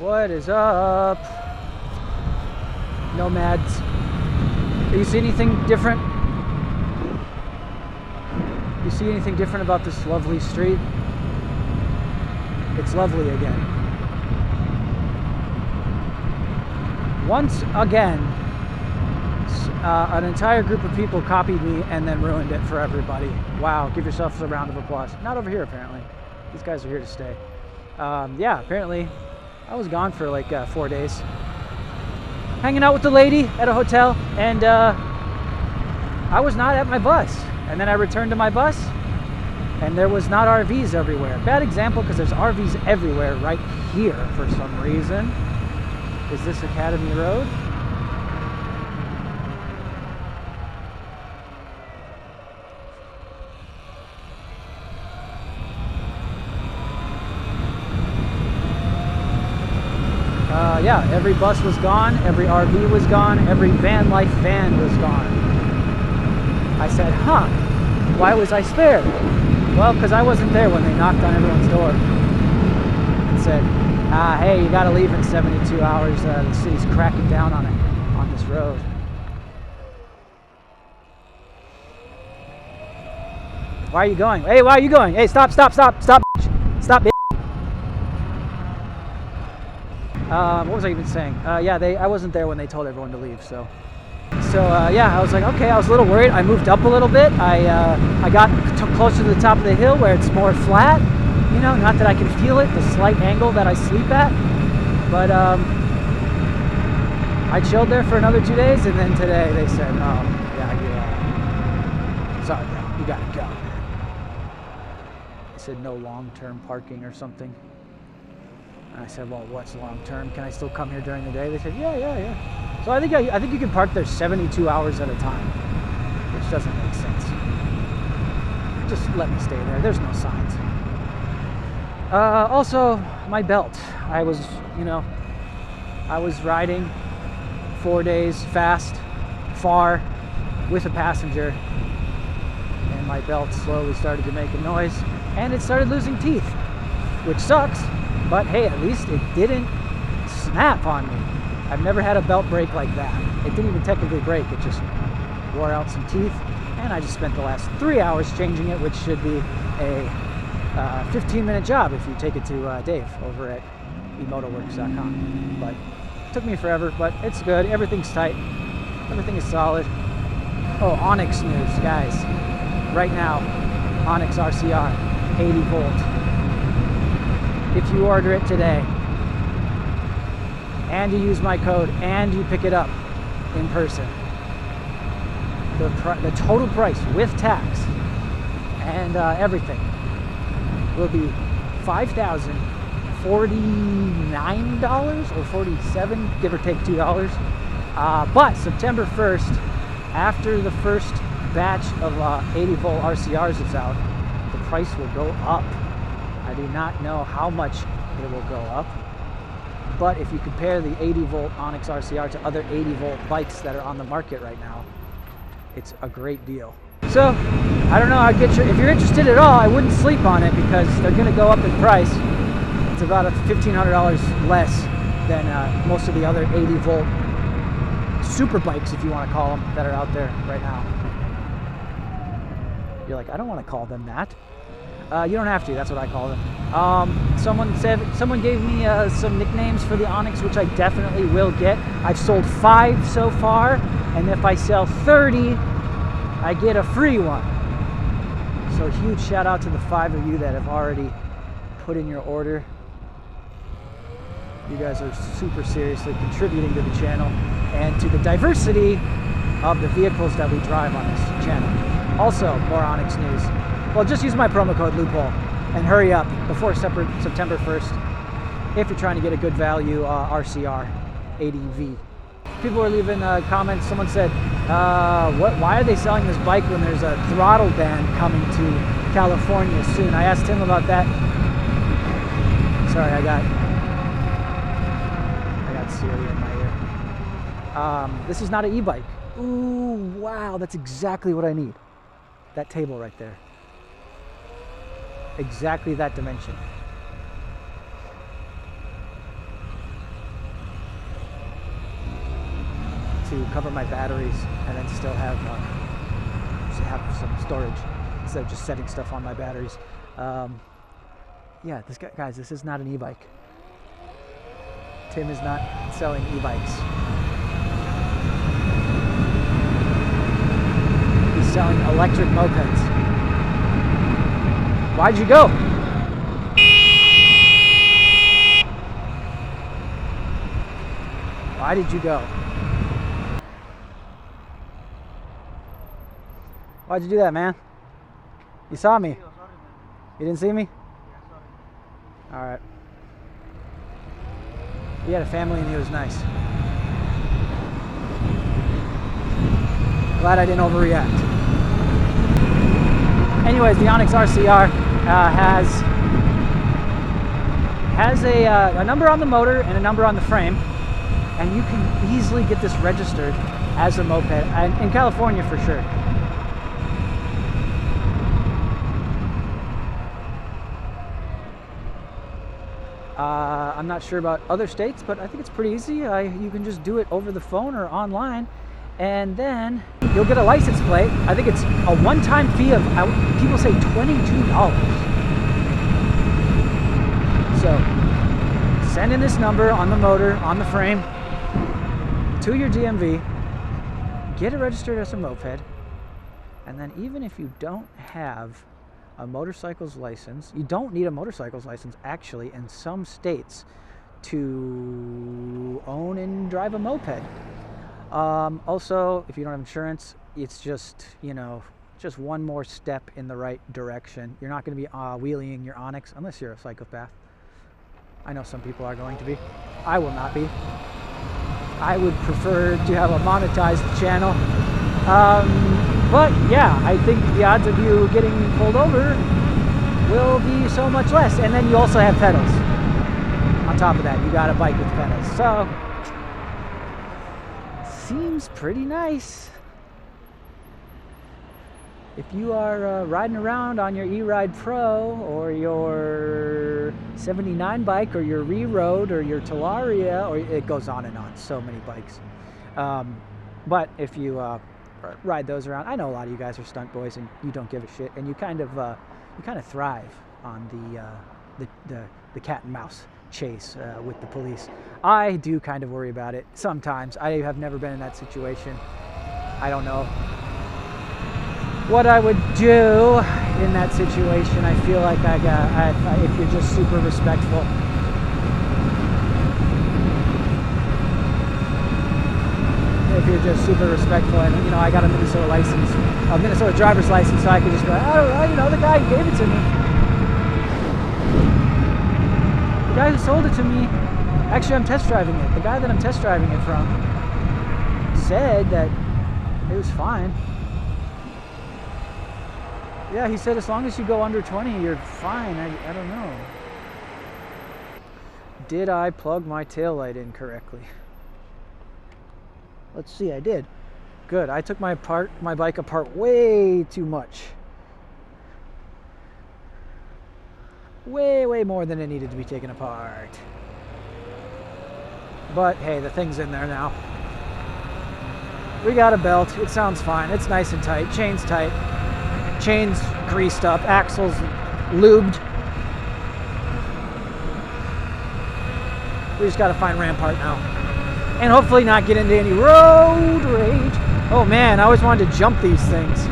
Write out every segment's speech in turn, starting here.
What is up, nomads? Do you see anything different? You see anything different about this lovely street? It's lovely again. Once again, an entire group of people copied me and then ruined it for everybody. Wow, give yourselves a round of applause. Not over here, apparently. These guys are here to stay. Yeah, apparently I was gone for like 4 days. Hanging out with the lady at a hotel, and I was not at my bus. And then I returned to my bus, and there was not RVs everywhere. Bad example, because there's RVs everywhere right here for some reason. Is this Academy Road? Yeah, every bus was gone, every RV was gone, every van life van was gone. I said, huh, why was I spared? Well, because I wasn't there when they knocked on everyone's door and said, hey, you gotta leave in 72 hours, the city's cracking down on it, on this road. Why are you going? Hey, why are you going? Hey, stop, bitch. Stop, bitch. What was I even saying? Yeah, I wasn't there when they told everyone to leave, so yeah, I was like, okay, I was a little worried. I moved up a little bit. I got closer to the top of the hill where it's more flat, you know, not that I can feel it, the slight angle that I sleep at, but I chilled there for another 2 days, and then today they said, oh, yeah, sorry, bro, you gotta go. They said no long-term parking or something. And I said, well, what's long-term? Can I still come here during the day? They said, yeah. So I think you can park there 72 hours at a time, which doesn't make sense. Just let me stay there. There's no signs. Also, my belt. I was riding 4 days fast, far, with a passenger, and my belt slowly started to make a noise, and it started losing teeth, which sucks. But hey, at least it didn't snap on me. I've never had a belt break like that. It didn't even technically break, it just wore out some teeth. And I just spent the last 3 hours changing it, which should be a 15-minute job if you take it to Dave over at emotoworks.com. But it took me forever, but it's good. Everything's tight. Everything is solid. Oh, Onyx news, guys. Right now, Onyx RCR, 80 volt. If you order it today, and you use my code, and you pick it up in person, the total price with tax and everything will be $5,049 or $47, give or take $2. But September 1st, after the first batch of 80 volt RCRs is out, the price will go up. I do not know how much it will go up, but if you compare the 80 volt Onyx RCR to other 80 volt bikes that are on the market right now, it's a great deal. So I don't know how to get you, if you're interested at all, I wouldn't sleep on it because they're going to go up in price. It's about $1,500 less than most of the other 80 volt super bikes, if you want to call them, that are out there right now. You're like, I don't want to call them that. You don't have to, that's what I call them. Someone gave me some nicknames for the Onyx, which I definitely will get. I've sold 5 so far, and if I sell 30, I get a free one. So huge shout out to the 5 of you that have already put in your order. You guys are super seriously contributing to the channel and to the diversity of the vehicles that we drive on this channel. Also, more Onyx news. Well, just use my promo code Loophole and hurry up before September 1st if you're trying to get a good value RCR 80V. People were leaving comments. Someone said, why are they selling this bike when there's a throttle ban coming to California soon? I asked him about that. Sorry, I got Siri in my ear. This is not an e-bike. Ooh, wow, that's exactly what I need. That table right there. Exactly that dimension. to cover my batteries and then still have some storage instead of just setting stuff on my batteries. Yeah, guys, this is not an e-bike. Tim is not selling e-bikes. He's selling electric mopeds. Why'd you go? Why did you go? Why'd you do that, man? You saw me. You didn't see me? All right. He had a family and he was nice. Glad I didn't overreact. Anyways, the Onyx RCR has a number on the motor and a number on the frame, and you can easily get this registered as a moped, and in California for sure. I'm not sure about other states, but I think it's pretty easy. You can just do it over the phone or online, and then you'll get a license plate. I think it's a one-time fee of, people say $22. So send in this number on the motor, on the frame, to your DMV, get it registered as a moped, and then even if you don't have a motorcycle's license, you don't need a motorcycle's license actually in some states to own and drive a moped. Also, if you don't have insurance, it's just, just one more step in the right direction. You're not going to be wheeling your Onyx unless you're a psychopath. I know some people are going to be. I will not be. I would prefer to have a monetized channel. But yeah, I think the odds of you getting pulled over will be so much less. And then you also have pedals. On top of that, you got a bike with pedals. So, seems pretty nice. If you are riding around on your E-Ride Pro or your 79 bike or your Re-Road or your Talaria, or it goes on and on, so many bikes. But if you ride those around, I know a lot of you guys are stunt boys and you don't give a shit, and you kind of thrive on the cat and mouse chase with the police. I do kind of worry about it sometimes. I have never been in that situation. I don't know what I would do in that situation. I feel like if you're just super respectful. If you're just super respectful, and I got a Minnesota license, a Minnesota driver's license, so I could just go, oh, the guy who gave it to me. The guy who sold it to me, actually I'm test driving it. The guy that I'm test driving it from said that it was fine. Yeah, he said as long as you go under 20, you're fine. I don't know. Did I plug my taillight in correctly? Let's see, I did. Good, I took my bike apart way too much. Way more than it needed to be taken apart. But hey, the thing's in there now. We got a belt, it sounds fine, it's nice and tight, chain's tight. Chain's greased up, axles lubed. We just gotta find Rampart now. And hopefully not get into any road rage. Oh man, I always wanted to jump these things.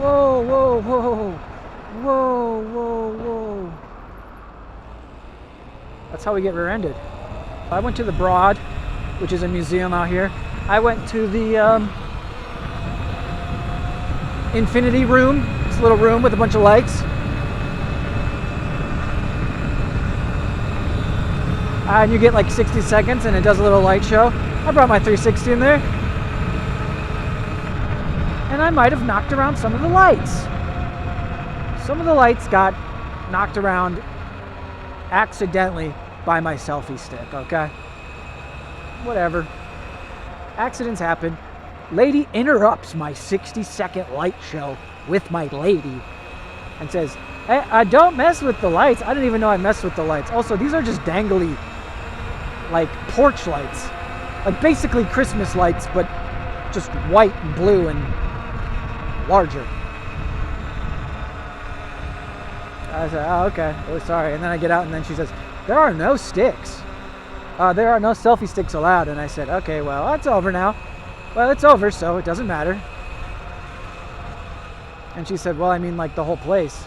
Whoa. That's how we get rear-ended. I went to the Broad, which is a museum out here. I went to the Infinity Room. It's a little room with a bunch of lights. And you get like 60 seconds and it does a little light show. I brought my 360 in there. And I might have knocked around some of the lights. Some of the lights got knocked around accidentally by my selfie stick, okay? Whatever. Accidents happen. Lady interrupts my 60-second light show with my lady and says, "Hey, I don't mess with the lights." I didn't even know I messed with the lights. Also, these are just dangly, like porch lights, like basically Christmas lights, but just white and blue and larger. I said, "Oh, okay, really sorry." And then I get out, and then she says, "There are no sticks. There are no selfie sticks allowed." And I said, "Okay, well, that's over now." "Well, it's over, so it doesn't matter." And she said, "Well, I mean, like the whole place,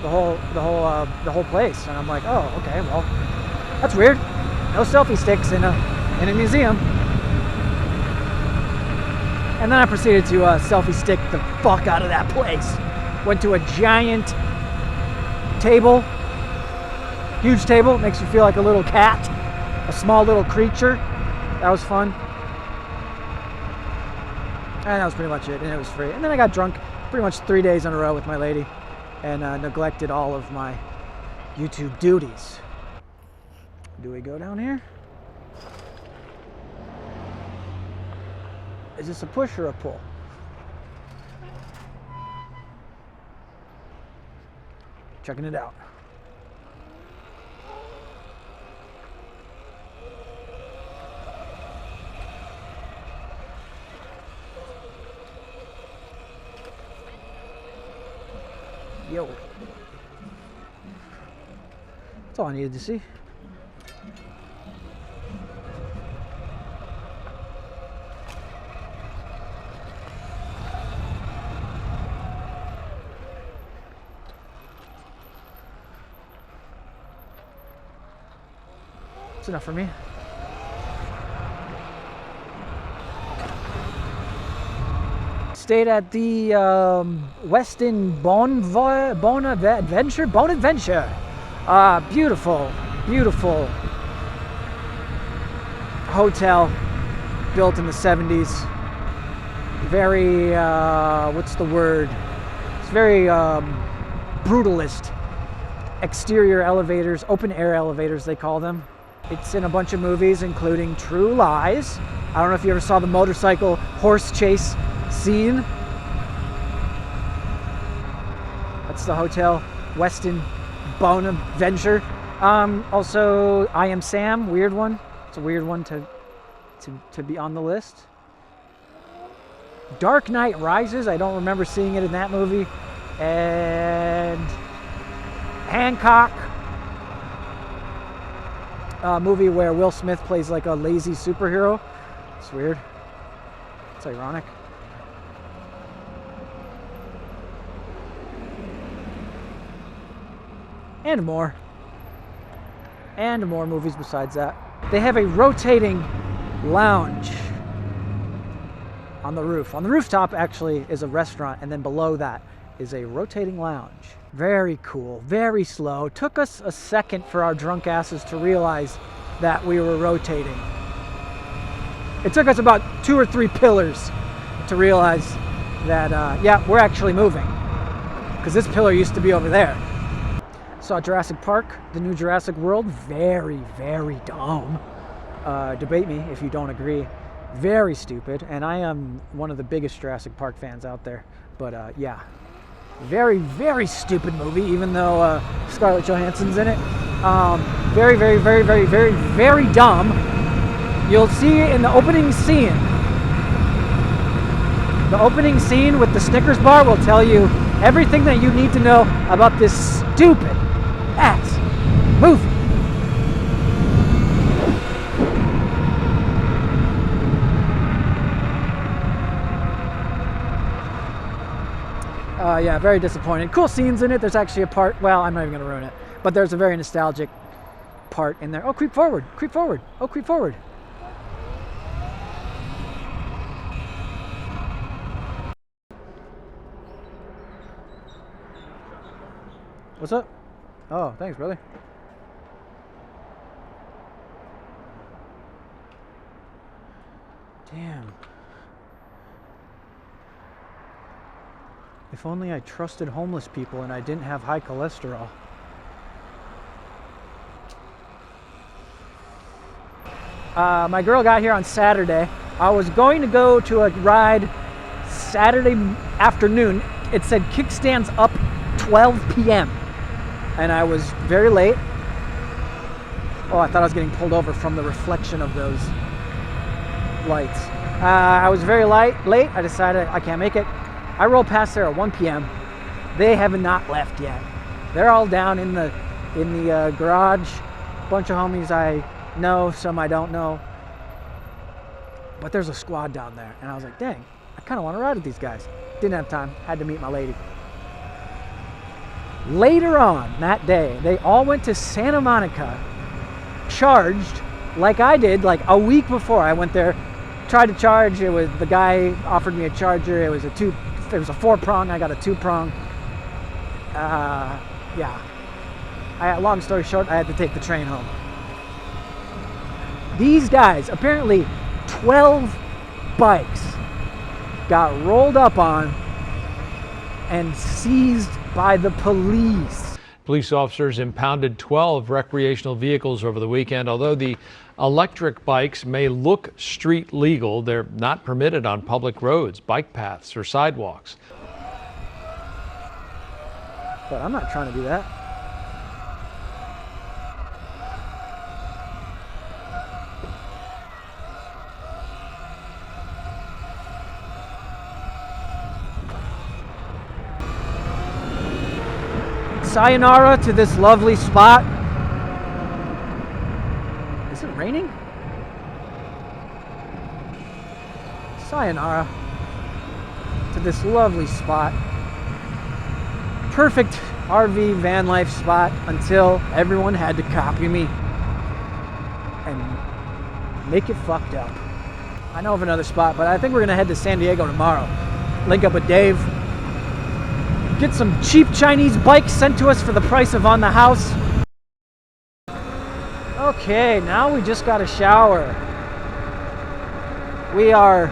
the whole place." And I'm like, "Oh, okay, well, that's weird. No selfie sticks in a museum." And then I proceeded to selfie stick the fuck out of that place. Went to a giant table, huge table, makes you feel like a little cat, a small little creature. That was fun. And that was pretty much it, and it was free. And then I got drunk pretty much 3 days in a row with my lady, and neglected all of my YouTube duties. Do we go down here? Is this a push or a pull? Checking it out. Yo. That's all I needed to see. That's enough for me. Stayed at the Westin Bonadventure. Beautiful, beautiful hotel built in the 70s. Very, what's the word? It's very brutalist. Exterior elevators, open air elevators they call them. It's in a bunch of movies, including True Lies. I don't know if you ever saw the motorcycle horse chase scene. That's the hotel, Westin Bonaventure. Also, I Am Sam, weird one. It's a weird one to be on the list. Dark Knight Rises, I don't remember seeing it in that movie. And Hancock, a movie where Will Smith plays like a lazy superhero. It's weird. It's ironic. And more. And more movies besides that. They have a rotating lounge on the roof. On the rooftop actually is a restaurant, and then below that is a rotating lounge. Very cool, very slow. Took us a second for our drunk asses to realize that we were rotating. It took us about 2 or 3 pillars to realize that, yeah, we're actually moving. Because this pillar used to be over there. Saw Jurassic Park, the new Jurassic World. Very, very dumb. Debate me if you don't agree. Very stupid. And I am one of the biggest Jurassic Park fans out there. But yeah, very, very stupid movie, even though Scarlett Johansson's in it. Very, very, very, very, very, very dumb. You'll see in the opening scene. The opening scene with the Snickers bar will tell you everything that you need to know about this stupid ass movie. Yeah, very disappointed. Cool scenes in it. There's actually a part, well, I'm not even going to ruin it, but there's a very nostalgic part in there. Oh, creep forward, creep forward. Oh, creep forward. What's up? Oh, thanks, brother. Damn. If only I trusted homeless people and I didn't have high cholesterol. My girl got here on Saturday. I was going to go to a ride Saturday afternoon it said kickstands up 12 p.m. and I was very late. Oh, I thought I was getting pulled over from the reflection of those lights. I was very late. I decided I can't make it. I rolled past there at 1 p.m. They have not left yet. They're all down in the garage. Bunch of homies I know, some I don't know. But there's a squad down there, and I was like, dang, I kind of want to ride with these guys. Didn't have time. Had to meet my lady. Later on that day, they all went to Santa Monica, charged like I did, like a week before I went there. Tried to charge. It was the guy offered me a charger. It was a 4-prong. I got a 2-prong. Yeah. Long story short, I had to take the train home. These guys, apparently 12 bikes, got rolled up on and seized by the police. Police officers impounded 12 recreational vehicles over the weekend. Although the electric bikes may look street legal, they're not permitted on public roads, bike paths, or sidewalks. But I'm not trying to do that. Sayonara to this lovely spot. Is it raining? Sayonara to this lovely spot. Perfect RV van life spot until everyone had to copy me and make it fucked up. I know of another spot, but I think we're gonna head to San Diego tomorrow. Link up with Dave. Get some cheap Chinese bikes sent to us for the price of on the house. Okay, now we just got a shower. We are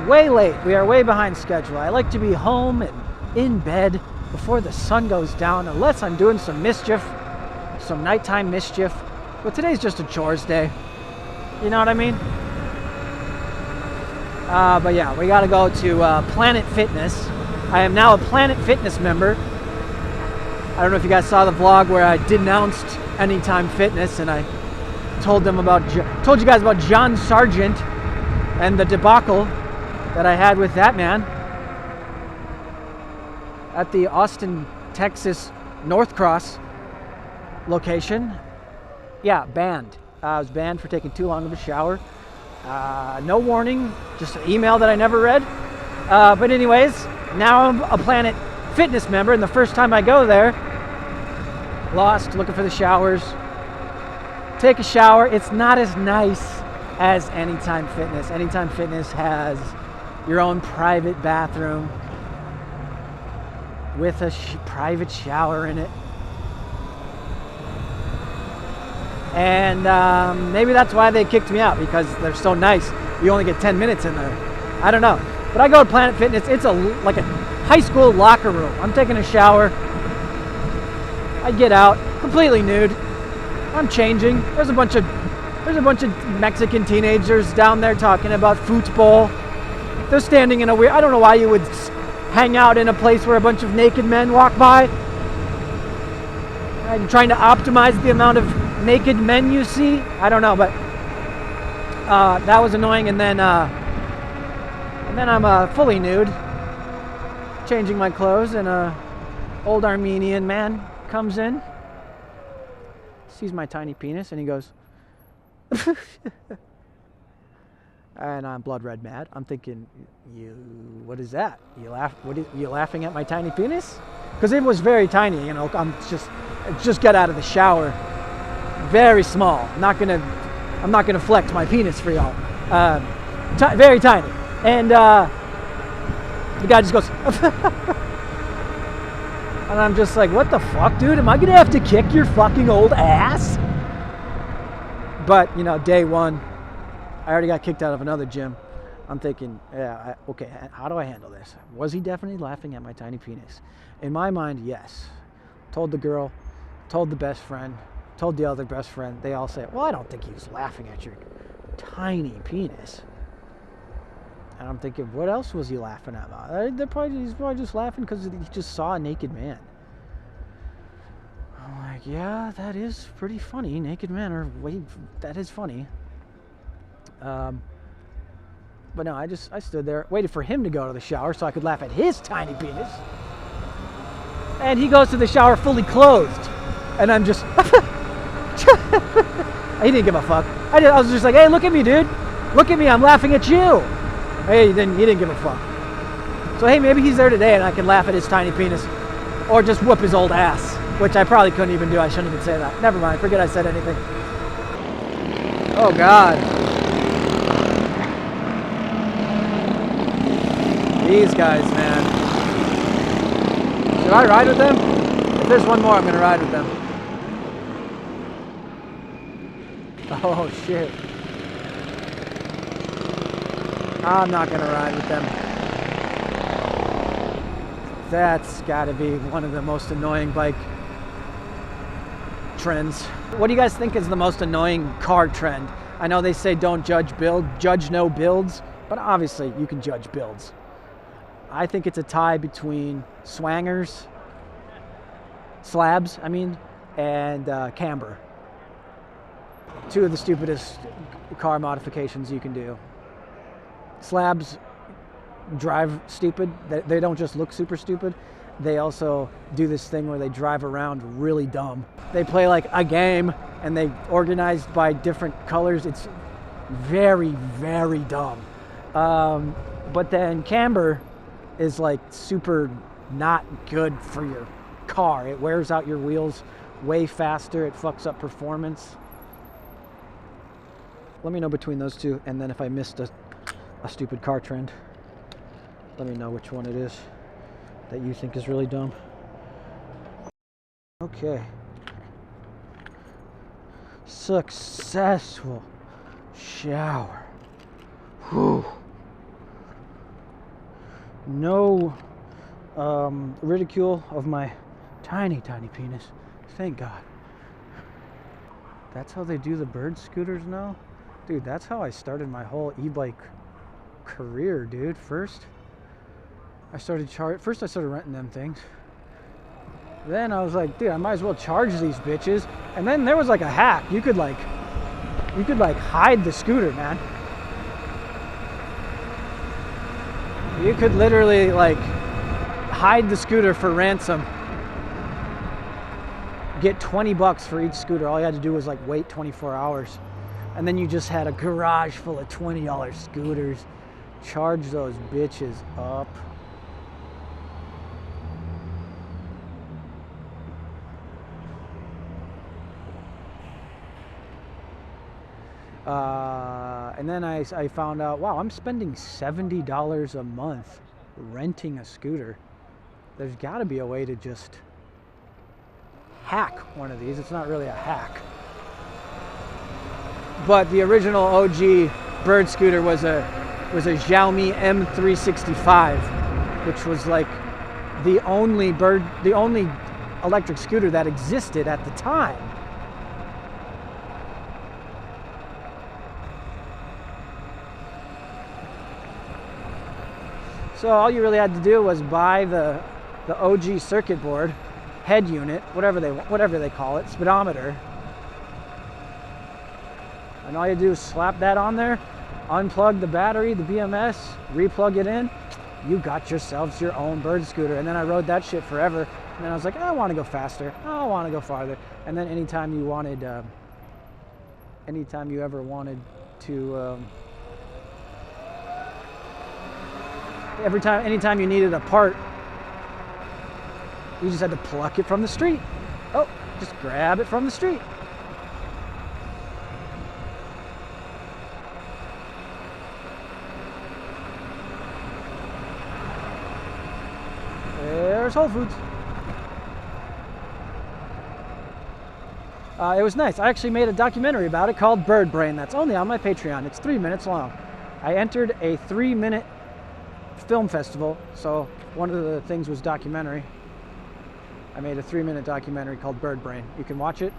way late. We are way behind schedule. I like to be home and in bed before the sun goes down, unless I'm doing some mischief, some nighttime mischief. But today's just a chores day. You know what I mean? But yeah, we gotta go to Planet Fitness. I am now a Planet Fitness member. I don't know if you guys saw the vlog where I denounced Anytime Fitness and I told you guys about John Sargent and the debacle that I had with that man at the Austin, Texas North Cross location. Yeah, banned. I was banned for taking too long of a shower. No warning, just an email that I never read. But anyways, now I'm a Planet Fitness member, and the first time I go there, lost looking for the showers. Take a shower. It's not as nice as Anytime Fitness. Anytime Fitness has your own private bathroom with a private shower in it. And maybe that's why they kicked me out, because they're so nice. You only get 10 minutes in there. I don't know. But I go to Planet Fitness. It's like a high school locker room. I'm taking a shower. I get out completely nude. I'm changing. There's a bunch of Mexican teenagers down there talking about football. They're standing in a weird. I don't know why you would hang out in a place where a bunch of naked men walk by. I'm trying to optimize the amount of naked men you see. I don't know, but that was annoying. And then I'm fully nude, changing my clothes, and a old Armenian man comes in, sees my tiny penis, and he goes, and I'm blood red mad. I'm thinking, what is that? You laughing at my tiny penis? Because it was very tiny, you know. I just got out of the shower, very small. I'm not gonna flex my penis for y'all. Very tiny. And the guy just goes, and I'm just like, what the fuck, dude? Am I gonna have to kick your fucking old ass? But, you know, day one, I already got kicked out of another gym. I'm thinking, yeah, okay, how do I handle this? Was he definitely laughing at my tiny penis? In my mind, yes. Told the girl, told the best friend, told the other best friend. They all say, well, I don't think he was laughing at your tiny penis. And I'm thinking, what else was he laughing at? He's probably just laughing because he just saw a naked man. I'm like, yeah, that is pretty funny. Naked men are that is funny. But no, I stood there, waited for him to go to the shower so I could laugh at his tiny penis. And he goes to the shower fully clothed. And I'm just, he didn't give a fuck. I was just like, hey, look at me, dude. Look at me, I'm laughing at you. Hey, he didn't give a fuck. So hey, maybe he's there today and I can laugh at his tiny penis. Or just whoop his old ass. Which I probably couldn't even do. I shouldn't even say that. Never mind, forget I said anything. Oh God. These guys, man. Should I ride with them? If there's one more, I'm gonna ride with them. Oh shit. I'm not gonna ride with them. That's gotta be one of the most annoying bike trends. What do you guys think is the most annoying car trend? I know they say don't judge no builds, but obviously you can judge builds. I think it's a tie between slabs, and camber. Two of the stupidest car modifications you can do. Slabs drive stupid. They don't just look super stupid. They also do this thing where they drive around really dumb. They play like a game and they organized by different colors. It's very, very dumb. But then camber is like super not good for your car. It wears out your wheels way faster. It fucks up performance. Let me know between those two, and then if I missed a stupid car trend, let me know which one it is that you think is really dumb. Okay. Successful shower. Whew. No ridicule of my tiny penis. Thank God. That's how they do the bird scooters now? Dude, that's how I started my whole e-bike career, dude. First I started renting them things. Then I was like, dude, I might as well charge these bitches. And then there was like a hack. You could hide the scooter, man. You could literally like hide the scooter for ransom. Get $20 for each scooter. All you had to do was like wait 24 hours. And then you just had a garage full of $20 scooters. Charge those bitches up. And then I found out, wow, I'm spending $70 a month renting a scooter. There's got to be a way to just hack one of these. It's not really a hack. But the original OG bird scooter was a Xiaomi M365, which was like the only electric scooter that existed at the time. So all you really had to do was buy the OG circuit board, head unit, whatever they call it, speedometer. And all you do is slap that on there, unplug the battery, the BMS, replug it in. You got yourselves your own bird scooter. And then I rode that shit forever. And then I was like, I want to go faster. I want to go farther. And then anytime you ever wanted to, anytime you needed a part, you just had to pluck it from the street. Oh, just grab it from the street. There's Whole Foods. It was nice. I actually made a documentary about it called Bird Brain. That's only on my Patreon. It's 3 minutes long. I entered a 3-minute film festival, so one of the things was documentary. I made a 3-minute documentary called Bird Brain. You can watch it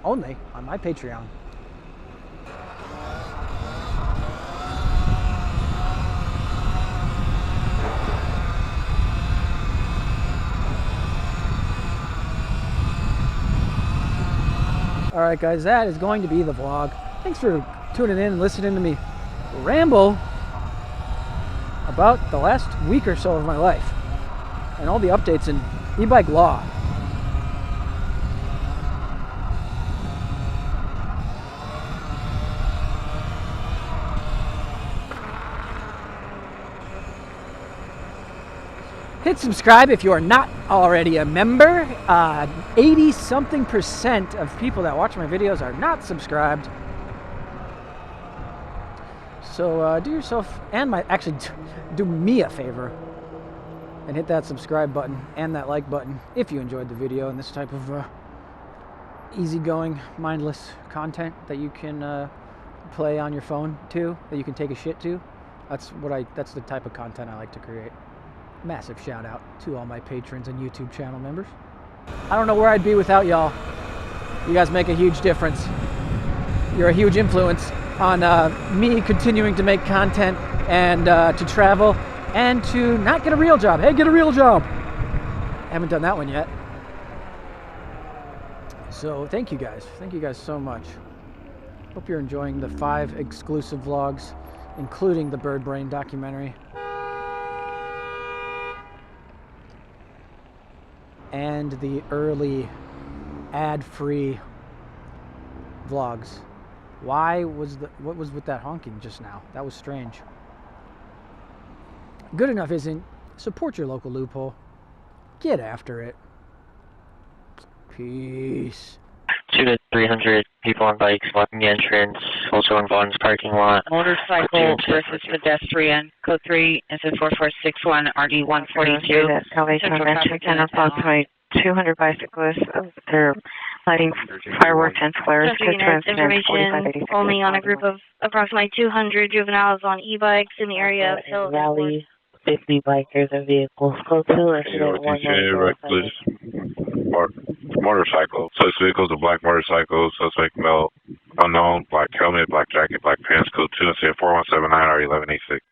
only on my Patreon. Alright guys, that is going to be the vlog. Thanks for tuning in and listening to me ramble about the last week or so of my life and all the updates in e-bike law. Hit subscribe if you are not already a member. 80-something% of people that watch my videos are not subscribed. So do yourself and actually do me a favor and hit that subscribe button and that like button if you enjoyed the video and this type of easygoing, mindless content that you can play on your phone too, that you can take a shit to. That's the type of content I like to create. Massive shout out to all my patrons and YouTube channel members. I don't know where I'd be without y'all. You guys make a huge difference. You're a huge influence on me continuing to make content and to travel and to not get a real job. Hey, get a real job! Haven't done that one yet. So thank you guys. Thank you guys so much. Hope you're enjoying the 5 exclusive vlogs, including the Bird Brain documentary. And the early ad-free vlogs. What was with that honking just now? That was strange. Good enough isn't. Support your local loophole. Get after it. Peace. 200 to 300 people on bikes blocking the entrance, also in Vaughn's parking lot. Motorcycle versus pedestrian. Code 3 is a 4461 RD 142. Salvation Adventure 10 approximately 200 bicyclists. They're lighting fireworks and flares. Information only on a group of approximately 200 juveniles on e-bikes in the area of Hill. Rally 50 bikers and vehicles. Code 2 incident 1 reckless motorcycle. Such vehicles, a black motorcycle, suspect male, unknown, black helmet, black jacket, black pants. Code 2 incident 4179 R1186.